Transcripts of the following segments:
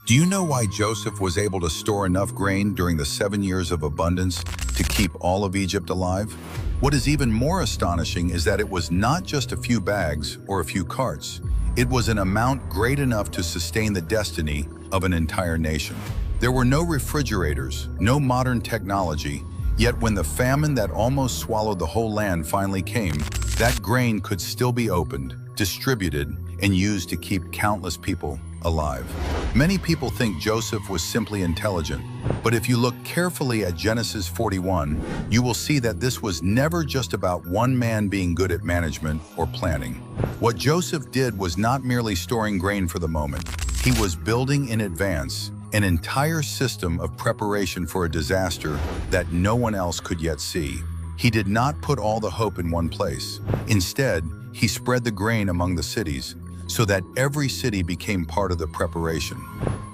Do you know why Joseph was able to store enough grain during the 7 years of abundance to keep all of Egypt alive? What is even more astonishing is that it was not just a few bags or a few carts. It was an amount great enough to sustain the destiny of an entire nation. There were no refrigerators, no modern technology, yet when the famine that almost swallowed the whole land finally came, that grain could still be opened, distributed, and used to keep countless people alive. Many people think Joseph was simply intelligent, but if you look carefully at Genesis 41, you will see that this was never just about one man being good at management or planning. What Joseph did was not merely storing grain for the moment. He was building in advance an entire system of preparation for a disaster that no one else could yet see. He did not put all the hope in one place. Instead, he spread the grain among the cities, so that every city became part of the preparation.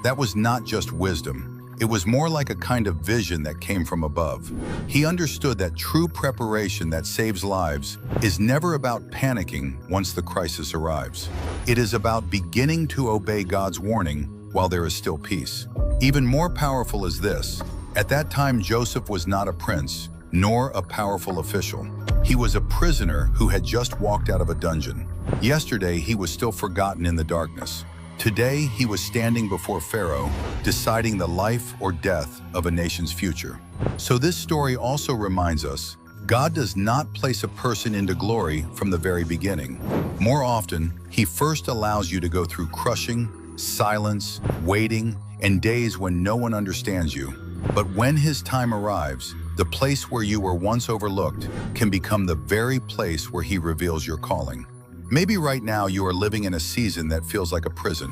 That was not just wisdom. It was more like a kind of vision that came from above. He understood that true preparation that saves lives is never about panicking once the crisis arrives. It is about beginning to obey God's warning while there is still peace. Even more powerful is this: at that time, Joseph was not a prince, nor a powerful official. He was a prisoner who had just walked out of a dungeon. Yesterday, he was still forgotten in the darkness. Today, he was standing before Pharaoh, deciding the life or death of a nation's future. So this story also reminds us, God does not place a person into glory from the very beginning. More often, He first allows you to go through crushing, silence, waiting, and days when no one understands you. But when His time arrives, the place where you were once overlooked can become the very place where He reveals your calling. Maybe right now you are living in a season that feels like a prison.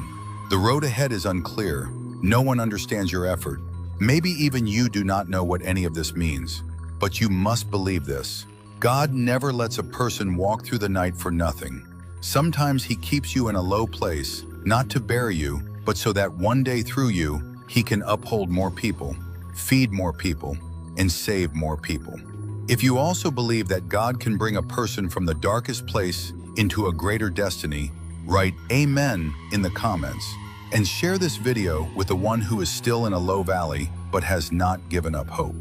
The road ahead is unclear. No one understands your effort. Maybe even you do not know what any of this means. But you must believe this: God never lets a person walk through the night for nothing. Sometimes He keeps you in a low place, not to bury you, but so that one day through you, He can uphold more people, feed more people, and save more people. If you also believe that God can bring a person from the darkest place into a greater destiny, write Amen in the comments and share this video with the one who is still in a low valley but has not given up hope.